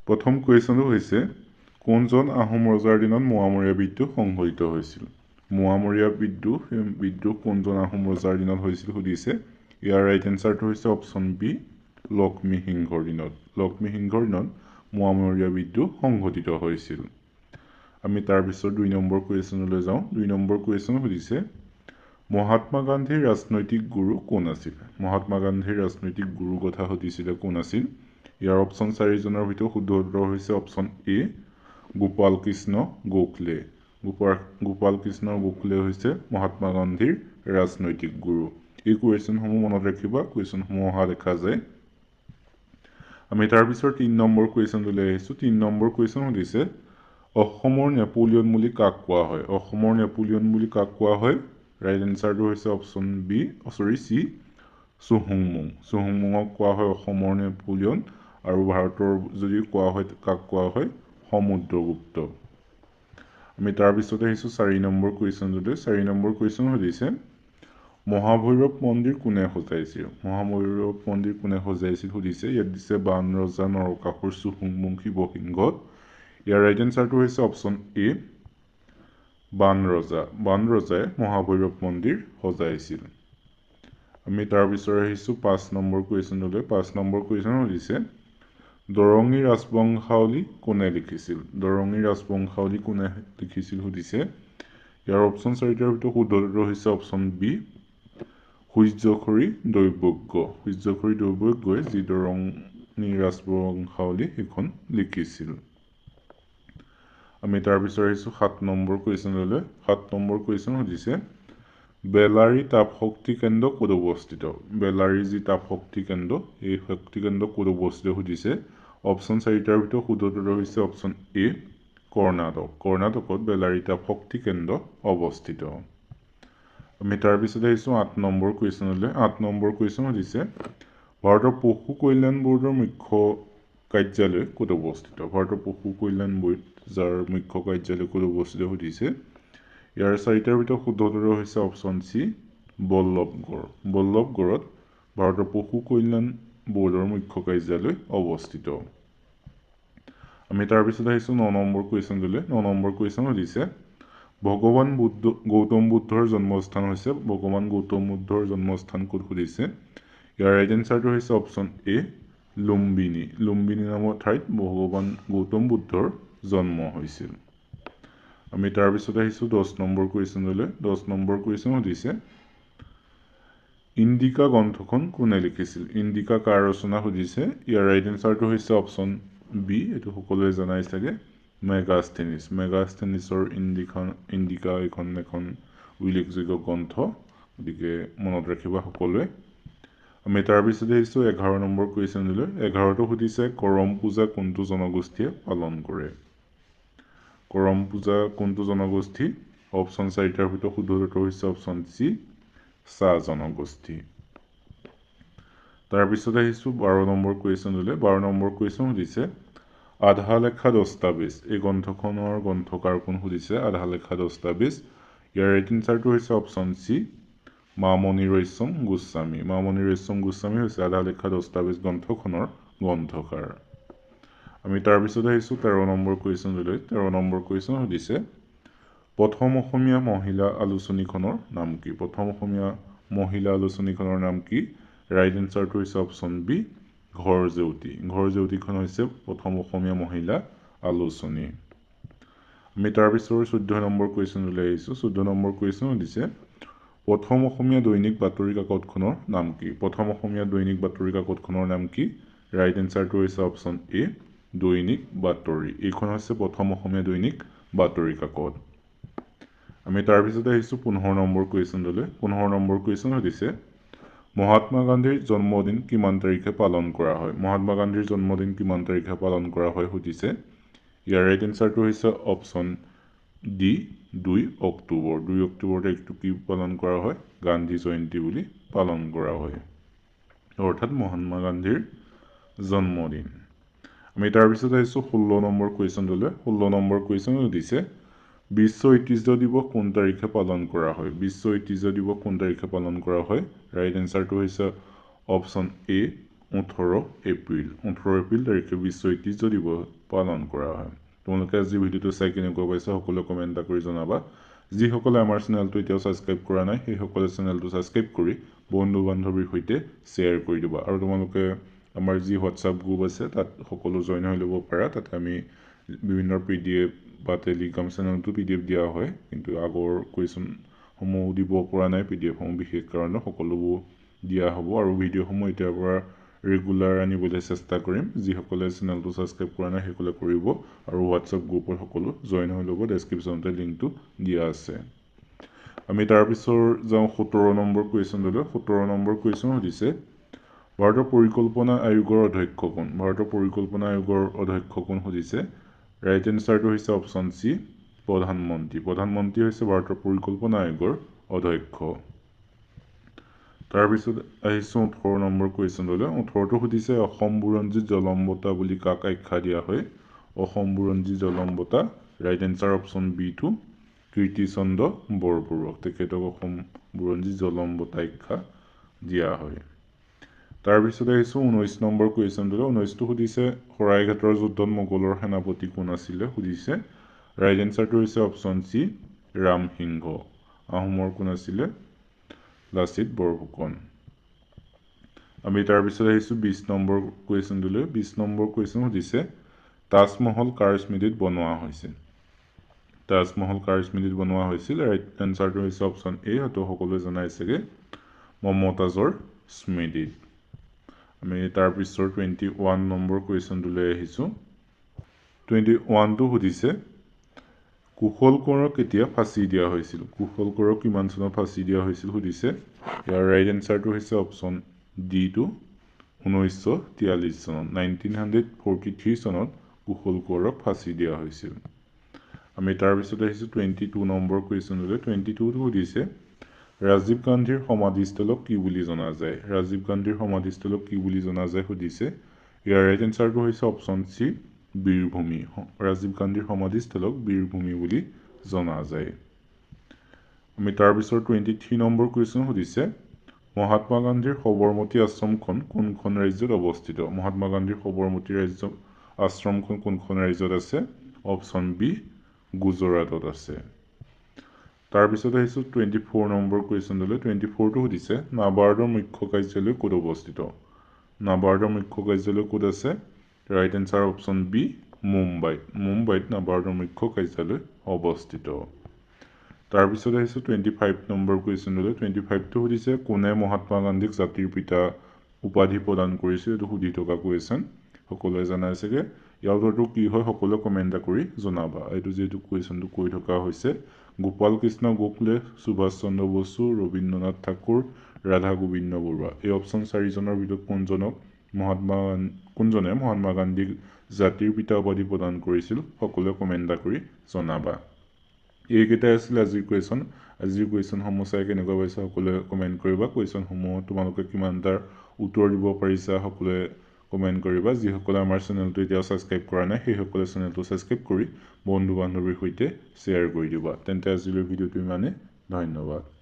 প্ৰথম কুৱেশ্যনটো হৈছে কোনজন আহোম ৰজাৰ দিনত মোৱামৰীয়া বিদ্ৰোহ সংঘটিত হৈছিল মোৱামৰীয়া বিদ্ৰোহ কোনজন আহোম ৰজাৰ দিনত হৈছিল সুধিছে ইয়াৰ ৰাইট এনচাৰটো হৈছে অপশ্যন বি লক্ষ্মী সিংহৰ দিনত মোৱামৰীয়া বিদ্ৰোহ সংঘটিত হৈছিল আমি তাৰ পিছত 2 নম্বৰ কুৱেশ্যনলৈ যাওঁ 2 নম্বৰ কুৱেশ্যন সুধিছে মহাত্মা গান্ধীৰ ৰাজনৈতিক গুৰু কোন আছিল মহাত্মা গান্ধীৰ ৰাজনৈতিক গুৰু কথা সুধিছিলে কোন আছিল ইয়াৰ অপশ্যন 4 জনৰ ভিতৰত শুদ্ধ উত্তৰ হৈছে অপশ্যন এ গোপাল কৃষ্ণ গোখলে গোপাল কৃষ্ণ গোখলে হৈছে মহাত্মা গান্ধীৰ ৰাজনৈতিক গুৰু এই কুৱেশ্যনসমূহ মনত ৰাখিবা কুৱেশ্যনসমূহ অহা দেখা যায় আমি তাৰ পিছত 3 নম্বৰ কুৱেশ্যনলৈ আহিছো 3 নম্বৰ কুৱেশ্যন সুধিছে অসমৰ নেপোলিয়ন বুলি কাক কোৱা হয় অসমৰ নেপোলিয়ন বুলি কাক কোৱা হয় ৰাইট এনচাৰটো হৈছে অপশ্যন চি চুহুংমুঙক কোৱা হয় অসমৰ নেপোলিয়ন আৰু ভাৰতৰ যদি কোৱা হয় কাক কোৱা হয় সমুদ্ৰগুপ্ত আমি তাৰ পিছত আহিছো 4 নম্বৰ কুৱেশ্যনলৈ 4 নম্বৰ কুৱেশ্যন সুধিছে মহাভৈৰৱ মন্দিৰ কোনে সজাইছিল সুধিছে ইয়াত দিছে বান ৰজা নৰকাসুৰ চুহুংমুং শিৱসিংহ ইয়াৰ ৰাইট এনচাৰটো হৈছে অপশ্যন এ বান ৰজাই মহাভৈৰৱ মন্দিৰ সজাইছিল আমি তাৰ পিছত আহিছো 5 নম্বৰ কুৱেশ্যনলৈ 5 নম্বৰ কুৱেশ্যন সুধিছে দৰঙী ৰাজবংশাৱলী কোনে লিখিছিল সুধিছে ইয়াৰ অপশ্যন 4টাৰ ভিতৰত শুদ্ধ উত্তৰ হৈছে অপশ্যন বি সূৰ্যখৰি দৈৱজ্ঞই যি দৰঙী ৰাজবংশাৱলী এখন লিখিছিল আমি তাৰ পিছত আহিছো 7 নম্বৰ কুৱেশ্যনলৈ 7 নম্বৰ কুৱেশ্যন সুধিছে বেলাৰী তাপশক্তি কেন্দ্ৰ ক'ত অৱস্থিত বেলাৰী যি তাপশক্তি কেন্দ্ৰ এই শক্তি কেন্দ্ৰ ক'ত অৱস্থিত সুধিছে অপশ্যন 4টাৰ ভিতৰত শুদ্ধ উত্তৰ হৈছে অপশ্যন এ কৰ্ণাটকত বেলাৰী তাপশক্তি কেন্দ্ৰ অৱস্থিত আমি তাৰ পিছত আহিছো 8 নম্বৰ কুৱেশ্যনলৈ 8 নম্বৰ কুৱেশ্যন সুধিছে ভাৰতৰ পশু কল্যাণ বৰ্ডৰ মুখ্য কাৰ্যালয় ক'ত অৱস্থিত যাৰ মুখ্য কাৰ্যালয় ক'ত অৱস্থিত সুধিছে ইয়াৰ 4টাৰ ভিতৰত শুদ্ধ উত্তৰ হৈছে অপশ্যন চি বল্লভগড়ত ভাৰতৰ পশু কল্যাণ বৰ্ডৰ মুখ্য কাৰ্যালয় অৱস্থিত আমি তাৰ পিছত আহিছো 9 নম্বৰ কুৱেশ্যনলৈ 9 নম্বৰ কুৱেশ্যন সুধিছে ভগৱান গৌতম বুদ্ধৰ জন্মস্থান ক'ত সুধিছে ইয়াৰ ৰাইট এনচাৰটো হৈছে অপশ্যন এ লুম্বিনী নামৰ ঠাইত ভগৱান গৌতম বুদ্ধৰ জন্ম হৈছিল আমি তাৰ পিছত আহিছো 10 নম্বৰ কুৱেশ্যনলৈ 10 নম্বৰ কুৱেশ্যন সুধিছে ইণ্ডিকা গ্ৰন্থখন কোনে লিখিছিল ইণ্ডিকা কাৰ ৰচনা সুধিছে ইয়াৰ ৰাইট এনচাৰটো হৈছে অপশ্যন বি এটো সকলোৱে জানাই চাগে মেগাস্থেনিছৰ ইণ্ডিকা এখন উল্লেখযোগ্য গ্ৰন্থ গতিকে মনত ৰাখিবা সকলোৱে আমি তাৰ পিছত আহিছো 11 নম্বৰ কুৱেশ্যনলৈ 11টো সুধিছে কৰম পূজা কোনটো জনগোষ্ঠীয়ে পালন কৰে কৰম পূজা কোনটো জনগোষ্ঠী অপশ্যন 4টাৰ ভিতৰত শুদ্ধ উত্তৰ হৈছে অপশ্যন চি চাহ জনগোষ্ঠী তাৰ পিছত আহিছো 12 নম্বৰ কুৱেশ্যনলৈ 12 নম্বৰ কুৱেশ্যন সুধিছে আধা লেখা দস্তাবেজ এই গ্ৰন্থখনৰ গ্ৰন্থকাৰ কোন সুধিছে আধা লেখা দস্তাবেজ ইয়াৰ ৰাইট এনচাৰটো হৈছে অপশ্যন চি মামণি ৰয়ছম গোস্বামী হৈছে আধা লেখা দস্তাবেজ গ্ৰন্থখনৰ গ্ৰন্থকাৰ আমি তাৰ পিছত আহিছো 13 নম্বৰ কুৱেশ্যনলৈ 13 নম্বৰ কুৱেশ্যন সুধিছে প্ৰথম অসমীয়া মহিলা আলোচনীখনৰ নাম কি ৰাইট এনচাৰটো হৈছে অপশ্যন বি ঘৰ জেউতিখন হৈছে প্ৰথম অসমীয়া মহিলা আলোচনী আমি তাৰ পিছত 14 নম্বৰ কুৱেশ্যনলৈ আহিছো 14 নম্বৰ কুৱেশ্যন সুধিছে প্ৰথম অসমীয়া দৈনিক বাতৰি কাকতখনৰ নাম কি ৰাইট এনচাৰটো হৈছে অপশ্যন এ দৈনিক বাতৰি এইখন হৈছে প্ৰথম অসমীয়া দৈনিক বাতৰি কাকত আমি তাৰ পিছত আহিছো 15 নম্বৰ কুৱেশ্যনলৈ 15 নম্বৰ কুৱেশ্যন সুধিছে মহাত্মা গান্ধীৰ জন্মদিন কিমান তাৰিখে পালন কৰা হয় সুধিছে ইয়াৰ ৰাইট এনচাৰটো হৈছে অপশ্যন ডি 2 অক্টোবৰ তাৰিখটো কি পালন কৰা হয় গান্ধী জয়ন্তী বুলি পালন কৰা হয় অৰ্থাৎ মহাত্মা গান্ধীৰ জন্মদিন আমি তাৰ পিছত আহিছো 16 নম্বৰ কুৱেশ্যনলৈ 16 নম্বৰ কুৱেশ্যন সুধিছে বিশ্ব ঐতিহ্য দিৱস কোন তাৰিখে পালন কৰা হয় ৰাইট এনচাৰটো হৈছে অপশ্যন এ 18 এপ্ৰিল তাৰিখে বিশ্ব ঐতিহ্য দিৱস পালন কৰা হয় তোমালোকে আজি ভিডিঅ'টো চাই কেনেকুৱা পাইছা সকলোৱে কমেণ্ট কৰি জনাবা যিসকলে আমাৰ চেনেলটো এতিয়াও ছাবস্ক্ৰাইব কৰা নাই সেইসকলে চেনেলটো ছাবস্ক্ৰাইব কৰি বন্ধু বান্ধৱীৰ সৈতে শ্বেয়াৰ কৰি দিবা আৰু তোমালোকে আমাৰ যি হোৱাটছআপ গ্ৰুপ আছে তাত সকলো জইন হৈ ল'ব পাৰা তাতে আমি বিভিন্ন PDF বা টেলিগ্ৰাম চেনেলটো PDF দিয়া হয় কিন্তু আগৰ কুৱেশ্যনসমূহ দিব পৰা নাই PDF সমূহ বিশেষ কাৰণে সকলোবোৰ দিয়া হ'ব আৰু ভিডিঅ'সমূহ এতিয়াৰ পৰা ৰেগুলাৰ আনিবলৈ চেষ্টা কৰিম যিসকলে চেনেলটো ছাবস্ক্ৰাইব কৰা নাই সেইসকলে কৰিব আৰু হোৱাটছআপ গ্ৰুপত সকলো জইন হৈ ল'ব ডেছক্ৰিপশ্যনতে লিংকটো দিয়া আছে আমি তাৰপিছৰ যাওঁ 17 নম্বৰ কুৱেশ্যনলৈ 17 নম্বৰ কুৱেশ্যন সুধিছে ভাৰতৰ পৰিকল্পনা আয়োগৰ অধ্যক্ষ কোন ভাৰতৰ পৰিকল্পনা আয়োগৰ অধ্যক্ষ কোন সুধিছে ৰাইট এনচাৰটো হৈছে অপশ্যন চি প্ৰধানমন্ত্ৰী হৈছে ভাৰতৰ পৰিকল্পনা আয়োগৰ অধ্যক্ষ তাৰপিছত আহিছোঁ 18 নম্বৰ কুৱেশ্যনলৈ 18টো সুধিছে অসম বুৰঞ্জীত জলম বঁটা বুলি কাক আখ্যা দিয়া হয় অসম বুৰঞ্জী জলম বঁটা right answer option B2 Kirtichandra বৰবৰুৱাক তেখেতক অসম বুৰঞ্জী জলম বঁটা আখ্যা দিয়া হয় তাৰপিছত আহিছোঁ 19 নম্বৰ কুৱেশ্যনটোলৈ 19টো সুধিছে শৰাইঘাটৰ যুদ্ধত মোগলৰ সেনাপতি কোন আছিলে সুধিছে ৰাইট এনচাৰটো হৈছে অপশ্যন চি ৰামসিংহ আহোমৰ কোন আছিলে লাচিত বৰফুকন আমি তাৰপিছত আহিছোঁ 20 নম্বৰ কুৱেশ্যনটোলৈ 20 নম্বৰ কুৱেশ্যন সুধিছে তাজমহল কাৰ স্মৃতিত বনোৱা হৈছিল তাজমহল কাৰ স্মৃতিত বনোৱা হৈছিল ৰাইট এনচাৰটো হৈছে অপশ্যন এ হয়তো সকলোৱে জনাইছেগে মমতাজৰ স্মৃতিত আমি তাৰপিছৰ 21 নম্বৰ কুৱেশ্যনটোলৈ আহিছোঁ 21টো সুধিছে কুশল কোঁৱৰক কেতিয়া ফাঁচি দিয়া হৈছিল কুশল কোঁৱৰক কিমান চনত ফাঁচি দিয়া হৈছিল সুধিছে ইয়াৰ ৰাইট এনচাৰটো হৈছে অপশ্যন D2 1943 চনত 1943 চনত কুশল কোঁৱৰক ফাঁচি দিয়া হৈছিল আমি তাৰপিছত আহিছোঁ 22 নম্বৰ কুৱেশ্যনলৈ 22টো সুধিছে ৰাজীৱ গান্ধীৰ সমাধিস্থলক কি বুলি জনা যায় ৰাজীৱ গান্ধীৰ সমাধিস্থলক কি বুলি জনা যায় সুধিছে ইয়াৰ ৰাইট এনচাৰটো হৈছে অপশ্যন চি বীৰভূমি ৰাজীৱ গান্ধীৰ সমাধিস্থলক বীৰভূমি বুলি জনা যায় আমি তাৰপিছৰ 23 নম্বৰ কুৱেশ্যন সুধিছে মহাত্মা গান্ধীৰ সবৰমতী আশ্ৰমখন কোনখন ৰাজ্যত অৱস্থিত মহাত্মা গান্ধীৰ সবৰমতী আশ্ৰমখন কোনখন ৰাজ্যত আছে অপশ্যন বি গুজৰাটত আছে তাৰপিছত আহিছোঁ 24 নম্বৰ কুৱেশ্যনলৈ 24টো সুধিছে নাবাৰ্ডৰ মুখ্য কাৰ্যালয় ক'ত অৱস্থিত নাবাৰ্ডৰ মুখ্য কাৰ্যালয় ক'ত আছে ৰাইট এনচাৰ অপশ্যন বি মুম্বাইত নাবাৰ্ডৰ মুখ্য কাৰ্যালয় অৱস্থিত তাৰপিছত আহিছোঁ 25 নম্বৰ কুৱেশ্যনলৈ 25টো সুধিছে কোনে মহাত্মা গান্ধীক জাতিৰ পিতা উপাধি প্ৰদান কৰিছিল এইটো সুধি থকা কুৱেশ্যন সকলোৱে জনাইছেগে ইয়াৰ উত্তৰটো কি হয় সকলোৱে কমেণ্ট কৰি জনাবা এইটো যিহেতু কুৱেশ্যনটো কৈ থকা হৈছে গোপাল কৃষ্ণ গোখলে সুভাষ চন্দ্ৰ বসু ৰবীন্দ্ৰনাথ ঠাকুৰ ৰাধা গোবিন্দ বৰুৱা এই অপশ্যন 4জনৰ ভিতৰত কোনজনে মহাত্মা গান্ধীক জাতিৰ পিতা উপাধি প্ৰদান কৰিছিল সকলোৱে কমেণ্ট কৰি জনাবা এইকেইটাই আছিল আজিৰ কুৱেশ্যনসমূহ চাই কেনেকুৱা পাইছা সকলোৱে কমেণ্ট কৰিবা কুৱেশ্যনসমূহ তোমালোকে কিমানটাৰ উত্তৰ দিব পাৰিছা সকলোৱে কমেণ্ট কৰিবা যিসকলে আমাৰ চেনেলটো এতিয়াও ছাবস্ক্ৰাইব কৰা নাই সেইসকলে চেনেলটো ছাবস্ক্ৰাইব কৰি বন্ধু বান্ধৱীৰ সৈতে শ্বেয়াৰ কৰি দিবা তেন্তে আজিলৈ ভিডিঅ'টো ইমানে ধন্যবাদ